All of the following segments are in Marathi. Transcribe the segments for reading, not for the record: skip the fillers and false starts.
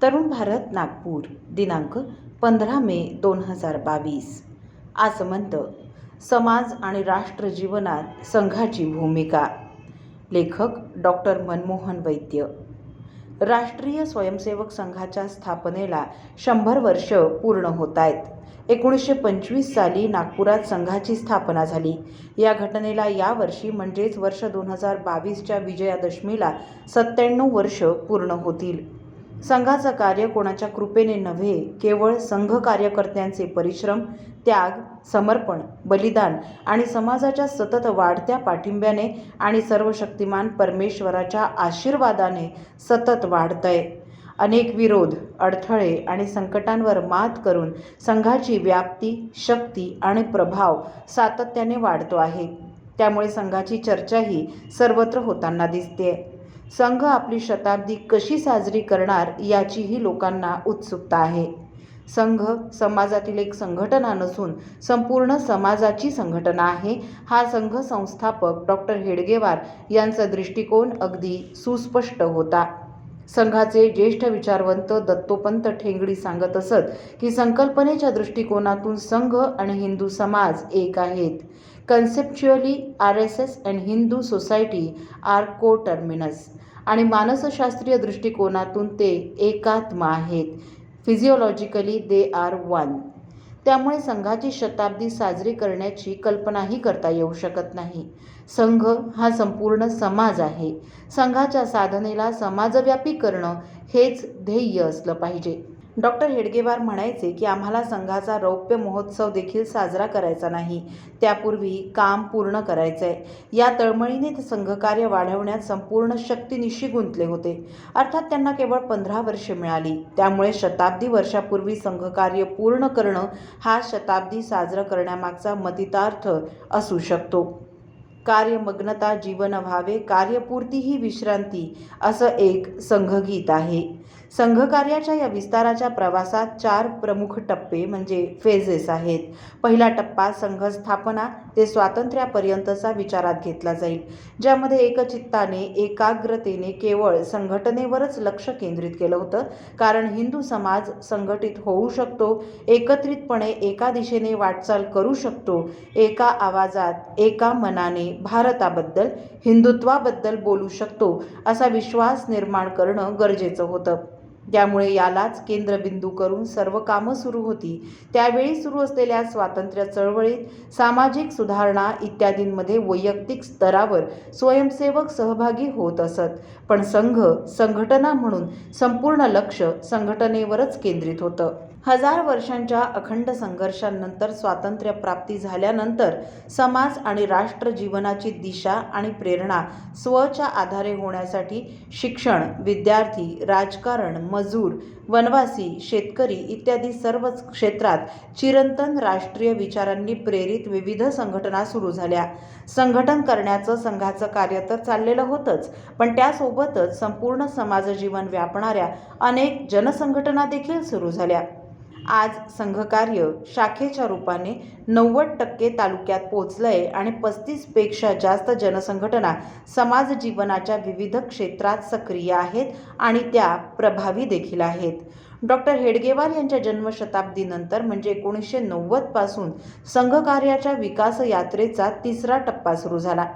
तरुण भारत नागपूर दिनांक 15 मे 2022. आज म्हणतं समाज आणि राष्ट्र जीवनात संघाची भूमिका. लेखक डॉक्टर मनमोहन वैद्य. राष्ट्रीय स्वयंसेवक संघाच्या स्थापनेला 100 वर्ष पूर्ण होत आहेत. 1925 साली नागपुरात संघाची स्थापना झाली. या घटनेला यावर्षी म्हणजेच वर्ष 2022च्या विजयादशमीला 97 वर्ष पूर्ण होतील. संघाचं कार्य कोणाच्या कृपेने नव्हे, केवळ संघ कार्यकर्त्यांचे परिश्रम, त्याग, समर्पण, बलिदान आणि समाजाच्या सतत वाढत्या पाठिंब्याने आणि सर्वशक्तिमान परमेश्वराच्या आशीर्वादाने सतत वाढतंय. अनेक विरोध, अडथळे आणि संकटांवर मात करून संघाची व्याप्ती, शक्ती आणि प्रभाव सातत्याने वाढतो आहे. त्यामुळे संघाची चर्चाही सर्वत्र होताना दिसते. संघ आपली शताब्दी कशी साजरी करणार याचीही लोकांना उत्सुकता आहे. संघ समाजातील एक संघटना नसून संपूर्ण समाजाची संघटना आहे. हा संघ संस्थापक डॉक्टर हेडगेवार यांचा दृष्टिकोन अगदी सुस्पष्ट होता. संघाचे ज्येष्ठ विचारवंत दत्तोपंत ठेंगडी सांगत असत की संकल्पनेच्या दृष्टिकोनातून संघ आणि हिंदू समाज एक आहेत. Conceptually RSS and Hindu society are coterminous आणि मानसशास्त्रीय दृष्टिकोनातून ते एकात्म आहेत. Physiologically they are one. त्यामुळे संघाची शताब्दी साजरी करण्याची कल्पनाही करता येऊ शकत नाही. संघ हा संपूर्ण समाज आहे. संघाच्या साधनेला समाजव्यापी करणं हेच ध्येय असलं पाहिजे. डॉक्टर हेडगेवार म्हणायचे की आम्हाला संघाचा रौप्य महोत्सव देखील साजरा करायचा नाही. त्यापूर्वी काम पूर्ण करायचंय. या तळमळीने ते संघकार्य वाढवण्यात संपूर्ण शक्तिनिशी गुंतले होते. अर्थात त्यांना केवळ 15 वर्षे मिळाली. त्यामुळे शताब्दी वर्षापूर्वी संघकार्य पूर्ण करणं हा शताब्दी साजरा करण्यामागचा मतितार्थ असू शकतो. कार्यमग्नता जीवन व्हावे, कार्यपूर्ती ही विश्रांती, असं एक संघगीत आहे. संघकार्याच्या या विस्ताराच्या प्रवासात 4 प्रमुख टप्पे म्हणजे फेजेस आहेत. पहिला टप्पा संघ स्थापना ते स्वातंत्र्यापर्यंतचा विचारात घेतला जाईल, ज्यामध्ये एकचित्ताने, एकाग्रतेने केवळ संघटनेवरच लक्ष केंद्रित केलं होतं. कारण हिंदू समाज संघटित होऊ शकतो, एकत्रितपणे एका दिशेने वाटचाल करू शकतो, एका आवाजात, एका मनाने भारताबद्दल, हिंदुत्वाबद्दल बोलू शकतो, असा विश्वास निर्माण करणं गरजेचं होतं. त्यामुळे यालाच केंद्रबिंदू करून सर्व कामं सुरू होती. त्यावेळी सुरू असलेल्या स्वातंत्र्य चळवळीत, सामाजिक सुधारणा इत्यादींमध्ये वैयक्तिक स्तरावर स्वयंसेवक सहभागी होत असत. पण संघ, संघटना म्हणून संपूर्ण लक्ष संघटनेवरच केंद्रित होतं. 1000 वर्षांच्या अखंड संघर्षांनंतर स्वातंत्र्य प्राप्ती झाल्यानंतर समाज आणि राष्ट्र जीवनाची दिशा आणि प्रेरणा स्वच्या आधारे होण्यासाठी शिक्षण, विद्यार्थी, राजकारण, मजूर, वनवासी, शेतकरी इत्यादी सर्वच क्षेत्रात चिरंतन राष्ट्रीय विचारांनी प्रेरित विविध संघटना सुरू झाल्या. संघटन करण्याचं संघाचं कार्य तर चाललेलं होतंच, पण त्यासोबतच संपूर्ण समाजजीवन व्यापणाऱ्या अनेक जनसंघटना देखील सुरू झाल्या. आज संघकार्य शाखेच्या रूपाने 90% तालुक्यात पोचलंय आणि 35 पेक्षा जास्त जनसंघटना समाजजीवनाच्या विविध क्षेत्रात सक्रिय आहेत आणि त्या प्रभावी देखील आहेत. डॉक्टर हेडगेवार यांच्या जन्मशताब्दीनंतर म्हणजे 1990 पासून संघकार्याच्या विकास यात्रेचा 3रा टप्पा सुरू झाला.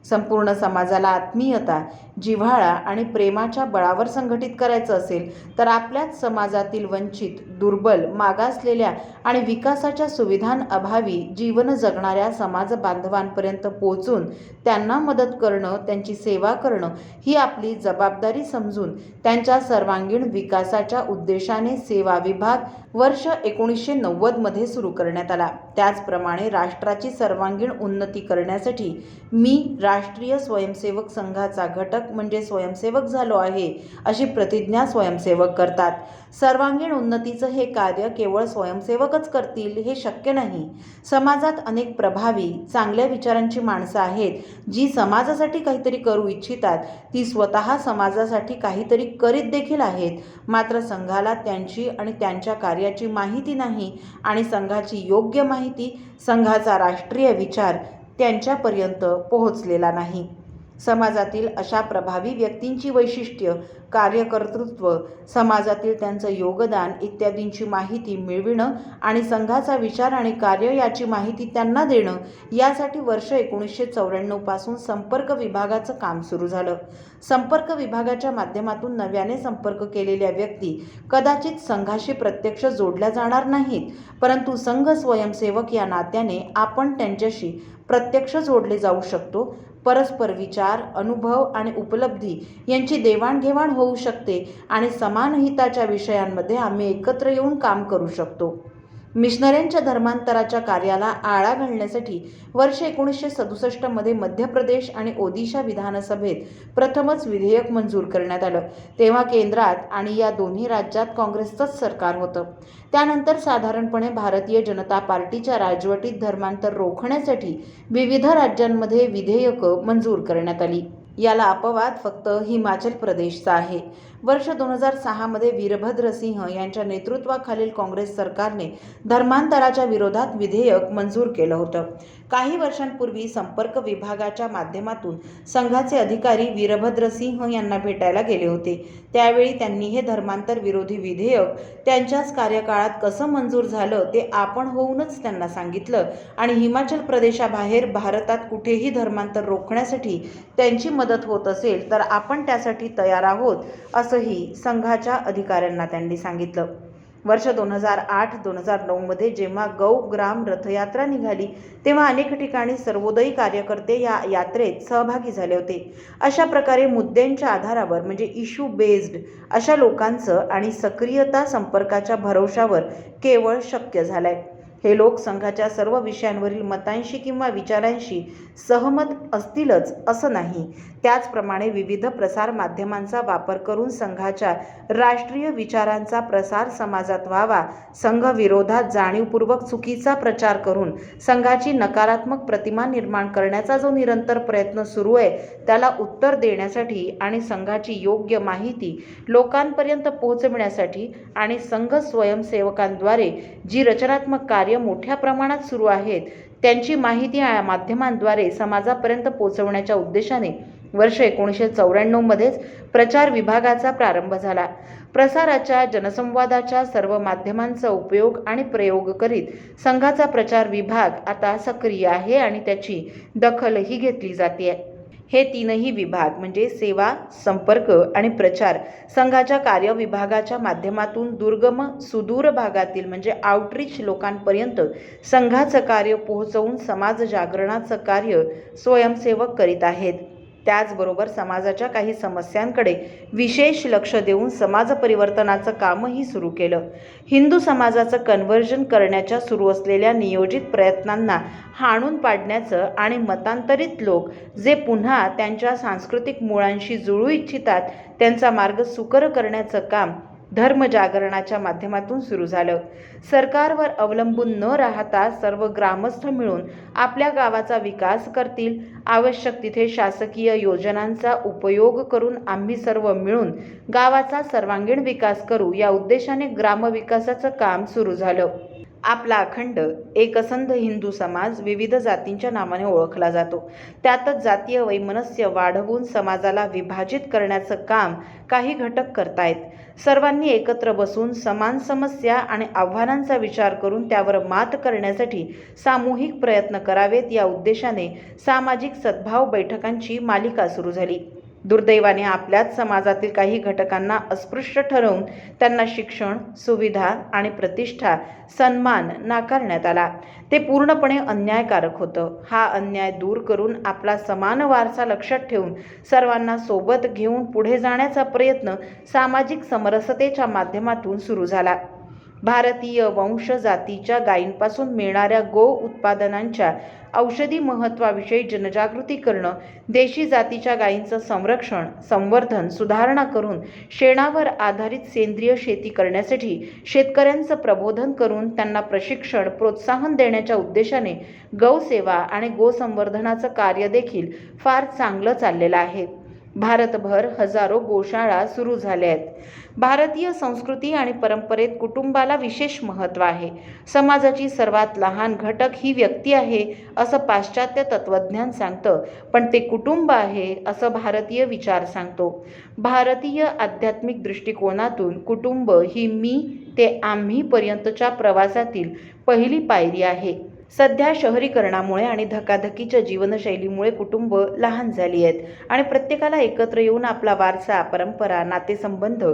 संपूर्ण समाजाला आत्मीयता, जिव्हाळा आणि प्रेमाच्या बळावर संघटित करायचं असेल तर आपल्याच समाजातील वंचित, दुर्बल, मागासलेल्या आणि विकासाच्या सुविधांअभावी जीवन जगणाऱ्या समाज बांधवांपर्यंत पोहोचून त्यांना मदत करणं, त्यांची सेवा करणं ही आपली जबाबदारी समजून त्यांच्या सर्वांगीण विकासाच्या उद्देशाने सेवा विभाग वर्ष 1990 मध्ये सुरू करण्यात आला. त्याचप्रमाणे राष्ट्राची सर्वांगीण उन्नती करण्यासाठी मी राष्ट्रीय स्वयंसेवक संघाचा घटक म्हणजे स्वयंसेवक झालो आहे, अशी प्रतिज्ञा स्वयंसेवक करतात. सर्वांगीण उन्नतीचं हे कार्य केवळ स्वयंसेवकच करतील हे शक्य नाही. समाजात अनेक प्रभावी, चांगल्या विचारांची माणसं आहेत, जी समाजासाठी काहीतरी करू इच्छितात. ती स्वतः समाजासाठी काहीतरी करीत देखील आहेत. मात्र संघाला त्यांची आणि त्यांच्या कार्याची माहिती नाही आणि संघाची योग्य माहिती, संघाचा राष्ट्रीय विचार त्यांच्यापर्यंत पोहोचलेला नाही. समाजातील अशा प्रभावी व्यक्तींची वैशिष्ट्य, कार्यकर्तृत्व, समाजातील त्यांचं योगदान इत्यादींची माहिती मिळविणं आणि संघाचा विचार आणि कार्य याची माहिती त्यांना देणं यासाठी वर्ष 1994 पासून संपर्क विभागाचं काम सुरू झालं. संपर्क विभागाच्या माध्यमातून नव्याने संपर्क केलेल्या व्यक्ती कदाचित संघाशी प्रत्यक्ष जोडल्या जाणार नाहीत, परंतु संघ स्वयंसेवक या नात्याने आपण त्यांच्याशी प्रत्यक्ष जोडले जाऊ शकतो. परस्पर विचार, अनुभव आणि उपलब्धी यांची देवाणघेवाण होऊ शकते आणि समान हिताच्या विषयांमध्ये आम्ही एकत्र येऊन काम करू शकतो. मिशनऱ्यांच्या धर्मांतराच्या कार्याला आळा घालण्यासाठी वर्ष 1967 मध्ये मध्य प्रदेश आणि ओदिशा विधानसभेत प्रथमच विधेयक मंजूर करण्यात आलं. तेव्हा केंद्रात आणि या दोन्ही राज्यात काँग्रेसचंच सरकार होतं. त्यानंतर साधारणपणे भारतीय जनता पार्टीच्या राजवटीत धर्मांतर रोखण्यासाठी विविध राज्यांमध्ये विधेयकं मंजूर करण्यात आली. याला अपवाद फक्त हिमाचल प्रदेशचा आहे. वर्ष 2006 मध्ये वीरभद्र सिंह यांच्या नेतृत्वाखालील काँग्रेस सरकारने धर्मांतराच्या विरोधात विधेयक मंजूर केलं होतं. काही वर्षांपूर्वी संपर्क विभागाच्या माध्यमातून संघाचे अधिकारी वीरभद्र सिंह यांना भेटायला गेले होते. त्यावेळी त्यांनी हे धर्मांतर विरोधी विधेयक त्यांच्याच कार्यकाळात कसं मंजूर झालं ते आपण होऊनच त्यांना सांगितलं आणि हिमाचल प्रदेशाबाहेर भारतात कुठेही धर्मांतर रोखण्यासाठी त्यांची मदत होत असेल तर आपण त्यासाठी तयार आहोत असंही संघाच्या अधिकाऱ्यांना त्यांनी सांगितलं. वर्ष 2008-2009 मध्ये जेव्हा गौ ग्राम रथयात्रा निघाली तेव्हा अनेक ठिकाणी सर्वोदयी कार्यकर्ते या यात्रेत सहभागी झाले होते. अशा प्रकारे मुद्द्यांच्या आधारावर म्हणजे इश्यू बेस्ड अशा लोकांचं आणि सक्रियता संपर्काच्या भरवशावर केवळ शक्य झालंय. हे लोक संघाच्या सर्व विषयांवरील मतांशी किंवा विचारांशी सहमत असतीलच असं नाही. त्याचप्रमाणे विविध प्रसार माध्यमांचा वापर करून संघाच्या राष्ट्रीय विचारांचा प्रसार समाजात व्हावा, संघ विरोधात जाणीवपूर्वक चुकीचा प्रचार करून संघाची नकारात्मक प्रतिमा निर्माण करण्याचा जो निरंतर प्रयत्न सुरू आहे त्याला उत्तर देण्यासाठी आणि संघाची योग्य माहिती लोकांपर्यंत पोहोचविण्यासाठी आणि संघ स्वयंसेवकांद्वारे जी रचनात्मक कार्य मोठ्या प्रमाणात सुरू आहेत त्यांची माहिती या माध्यमांद्वारे समाजापर्यंत पोहोचवण्याच्या उद्देशाने वर्ष 1994 मध्येच प्रचार विभागाचा प्रारंभ झाला. प्रसाराच्या जनसंवादाच्या सर्व माध्यमांचा उपयोग आणि प्रयोग करीत संघाचा प्रचार विभाग आता सक्रिय आहे आणि त्याची दखलही घेतली जाते. हे तीनही विभाग म्हणजे सेवा, संपर्क आणि प्रचार संघाच्या कार्य विभागाच्या माध्यमातून दुर्गम सुदूर भागातील म्हणजे आउटरीच लोकांपर्यंत संघाचं कार्य पोहोचवून समाज जागरणाचं कार्य स्वयंसेवक करीत आहेत. त्याचबरोबर समाजाच्या काही समस्यांकडे विशेष लक्ष देऊन समाज परिवर्तनाचं कामही सुरू केलं. हिंदू समाजाचं कन्व्हर्जन करण्याच्या सुरू असलेल्या नियोजित प्रयत्नांना हाणून पाडण्याचं आणि मतांतरित लोक जे पुन्हा त्यांच्या सांस्कृतिक मुळांशी जुळू इच्छितात त्यांचा मार्ग सुकर करण्याचं काम धर्मजागरणाच्या माध्यमातून सुरू झालं. सरकारवर अवलंबून न राहता सर्व ग्रामस्थ मिळून आपल्या गावाचा विकास करतील. आवश्यक तिथे शासकीय योजनांचा उपयोग करून आम्ही सर्व मिळून गावाचा सर्वांगीण विकास करू या उद्देशाने ग्रामविकासाचं काम सुरू झालं. आपला अखंड एकसंध हिंदू समाज विविध जातींच्या नावाने ओळखला जातो. त्यातच जातीय वैमनस्य वाढवून समाजाला विभाजित करण्याचं काम काही घटक करतायत. सर्वांनी एकत्र बसून समान समस्या आणि आव्हानांचा विचार करून त्यावर मात करण्यासाठी सामूहिक प्रयत्न करावेत या उद्देशाने सामाजिक सद्भाव बैठकांची मालिका सुरू झाली. दुर्दैवाने आपल्याच समाजातील काही घटकांना अस्पृश्य ठरवून त्यांना शिक्षण, सुविधा आणि प्रतिष्ठा, सन्मान नाकारण्यात आला. ते पूर्णपणे अन्यायकारक होतं. हा अन्याय दूर करून आपला समान वारसा लक्षात ठेवून सर्वांना सोबत घेऊन पुढे जाण्याचा प्रयत्न सामाजिक समरसतेच्या माध्यमातून सुरू झाला. भारतीय वंश जातीच्या गायींपासून मिळणाऱ्या गो उत्पादनांच्या औषधी महत्त्वाविषयी जनजागृती करणं, देशी जातीच्या गायींचं संरक्षण, संवर्धन, सुधारणा करून शेणावर आधारित सेंद्रिय शेती करण्यासाठी शेतकऱ्यांचं प्रबोधन करून त्यांना प्रशिक्षण, प्रोत्साहन देण्याच्या उद्देशाने गौसेवा आणि गोसंवर्धनाचं कार्य देखील फार चांगलं चाललेलं आहे. भारतभर हजारो गोशाळा सुरू झाल्या आहेत. भारतीय संस्कृती आणि परंपरेत कुटुंबाला विशेष महत्त्व आहे. समाजाची सर्वात लहान घटक ही व्यक्ती आहे असं पाश्चात्य तत्त्वज्ञान सांगतं, पण ते कुटुंब आहे असं भारतीय विचार सांगतो. भारतीय आध्यात्मिक दृष्टिकोनातून कुटुंब ही मी ते आम्ही पर्यंतच्या प्रवासातील पहिली पायरी आहे. सध्या शहरीकरणामुळे आणि धकाधकीच्या जीवनशैलीमुळे कुटुंब लहान झाली आहेत आणि प्रत्येकाला एकत्र येऊन आपला वारसा, परंपरा, नातेसंबंध,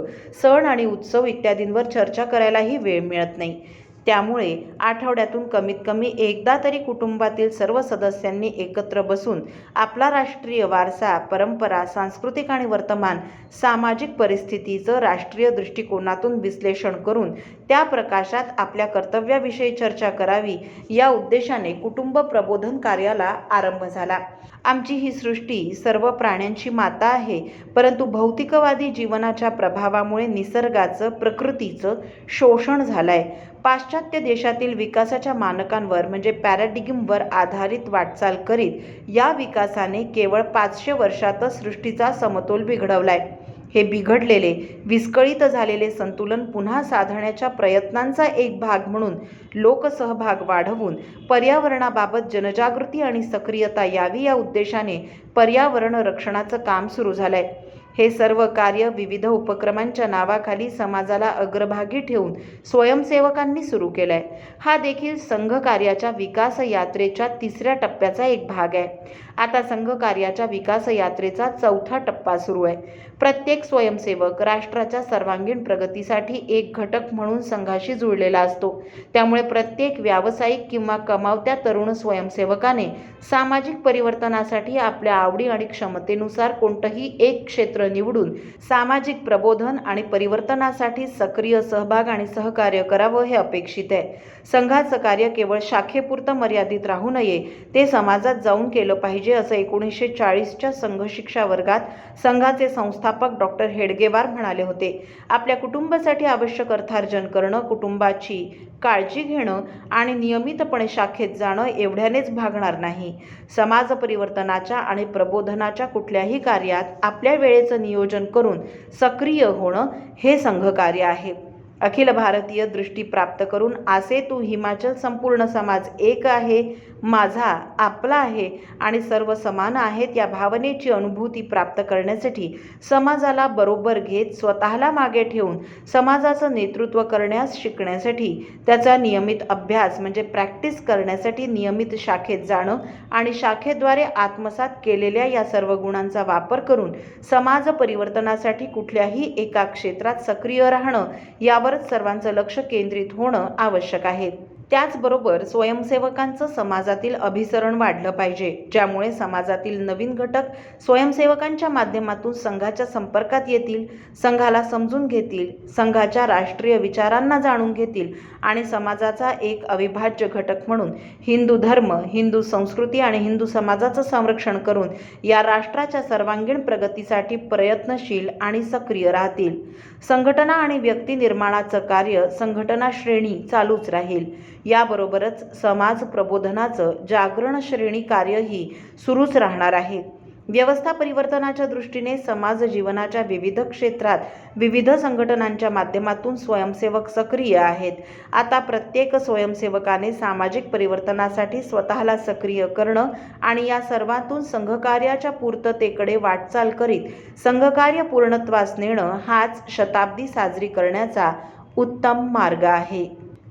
सण आणि उत्सव इत्यादींवर चर्चा करायलाही वेळ मिळत नाही. त्यामुळे आठवड्यातून कमीत कमी एकदा तरी कुटुंबातील सर्व सदस्यांनी एकत्र बसून आपला राष्ट्रीय वारसा, परंपरा, सांस्कृतिक आणि वर्तमान सामाजिक परिस्थितीचं राष्ट्रीय दृष्टिकोनातून विश्लेषण करून त्या प्रकाशात आपल्या कर्तव्याविषयी चर्चा करावी, या उद्देशाने कुटुंब प्रबोधन कार्याला आरंभ झाला. आमची ही सृष्टी सर्व प्राण्यांची माता आहे, परंतु भौतिकवादी जीवनाच्या प्रभावामुळे निसर्गाचं, प्रकृतीचं शोषण झालंय. पाश्चात्य देशातील विकासाच्या मानकांवर म्हणजे पॅराडिग्मवर आधारित वाटचाल करीत या विकासाने केवळ 500 वर्षातच सृष्टीचा समतोल बिघडवलाय. हे बिघडलेले, विस्कळीत झालेले संतुलन पुन्हा साधण्याच्या प्रयत्नांचा एक भाग म्हणून लोकसहभाग वाढवून पर्यावरणाबाबत जनजागृती आणि सक्रियता यावी, या उद्देशाने पर्यावरण रक्षणाचं काम सुरू झालंय. हे सर्व कार्य विविध उपक्रमांच्या नावाखाली समाजाला अग्रभागी ठेवून स्वयंसेवकांनी सुरू केलंय. हा देखील संघकार्याच्या विकास यात्रेच्या 3ऱ्या टप्प्याचा एक भाग आहे. आता संघकार्याच्या विकास यात्रेचा 4था टप्पा सुरू आहे. प्रत्येक स्वयंसेवक राष्ट्राच्या सर्वांगीण प्रगतीसाठी एक घटक म्हणून संघाशी जुळलेला असतो. त्यामुळे प्रत्येक व्यावसायिक किंवा कमावत्या तरुण स्वयंसेवकाने सामाजिक परिवर्तनासाठी आपल्या आवडी आणि क्षमतेनुसार कोणतंही एक क्षेत्र निवडून सामाजिक प्रबोधन आणि परिवर्तनासाठी सक्रिय सहभाग आणि सहकार्य करावं, हे अपेक्षित आहे. संघाचं कार्य केवळ शाखेपुरतं मर्यादित राहू नये, ते समाजात जाऊन केलं पाहिजे, असं 1940च्या संघ शिक्षा वर्गात संघाचे संस्थापक डॉक्टर हेडगेवार म्हणाले होते. आपल्या कुटुंबासाठी आवश्यक अर्थार्जन करणं, कुटुंबाची काळजी घेणं आणि नियमितपणे शाखेत जाणं एवढ्यानेच भागणार नाही. समाज परिवर्तनाच्या आणि प्रबोधनाच्या कुठल्याही कार्यात आपल्या वेळेचं नियोजन करून सक्रिय होणं हे संघकार्य आहे. अखिल भारतीय दृष्टी प्राप्त करून आसे तू हिमाचल संपूर्ण समाज एक आहे, माझा, आपला आहे आणि सर्व समान आहेत, या भावनेची अनुभूती प्राप्त करण्यासाठी समाजाला बरोबर घेत स्वतःला मागे ठेवून समाजाचं नेतृत्व करण्यास शिकण्यासाठी, त्याचा नियमित अभ्यास म्हणजे प्रॅक्टिस करण्यासाठी नियमित शाखेत जाणं आणि शाखेद्वारे आत्मसात केलेल्या या सर्व गुणांचा वापर करून समाज परिवर्तनासाठी कुठल्याही एका क्षेत्रात सक्रिय राहणं, यावरच सर्वांचं लक्ष केंद्रित होणं आवश्यक आहे. त्याचबरोबर स्वयंसेवकांचं समाजातील अभिसरण वाढलं पाहिजे, ज्यामुळे समाजातील नवीन घटक स्वयंसेवकांच्या माध्यमातून संघाच्या संपर्कात येतील, संघाला समजून घेतील, संघाच्या राष्ट्रीय विचारांना जाणून घेतील आणि समाजाचा एक अविभाज्य घटक म्हणून हिंदू धर्म, हिंदू संस्कृती आणि हिंदू समाजाचं संरक्षण करून या राष्ट्राच्या सर्वांगीण प्रगतीसाठी प्रयत्नशील आणि सक्रिय राहतील. संघटना आणि व्यक्ती निर्माणाचं कार्य संघटना श्रेणी चालूच राहील. याबरोबरच समाज प्रबोधनाचं जागरण श्रेणी कार्यही सुरूच राहणार आहे. व्यवस्था परिवर्तनाच्या दृष्टीने समाज जीवनाच्या विविध क्षेत्रात विविध संघटनांच्या माध्यमातून स्वयंसेवक सक्रिय आहेत. आता प्रत्येक स्वयंसेवकाने सामाजिक परिवर्तनासाठी स्वतःला सक्रिय करणं आणि या सर्वातून संघकार्याच्या पूर्ततेकडे वाटचाल करीत संघकार्य पूर्णत्वास नेणं हाच शताब्दी साजरी करण्याचा उत्तम मार्ग आहे,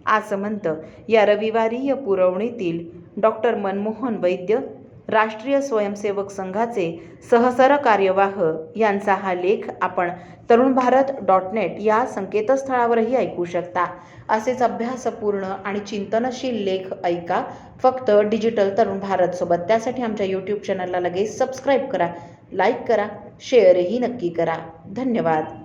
असं म्हणतं या रविवारी या पुरवणीतील डॉक्टर मनमोहन वैद्य, राष्ट्रीय स्वयंसेवक संघाचे सहसरकार्यवाह यांचा हा लेख आपण तरुणभारत.net या संकेतस्थळावरही ऐकू शकता. असेच अभ्यासपूर्ण आणि चिंतनशील लेख ऐका फक्त डिजिटल तरुण भारतसोबत. त्यासाठी आमच्या यूट्यूब चॅनलला लगेच सबस्क्राईब करा, लाईक करा, शेअरही नक्की करा. धन्यवाद.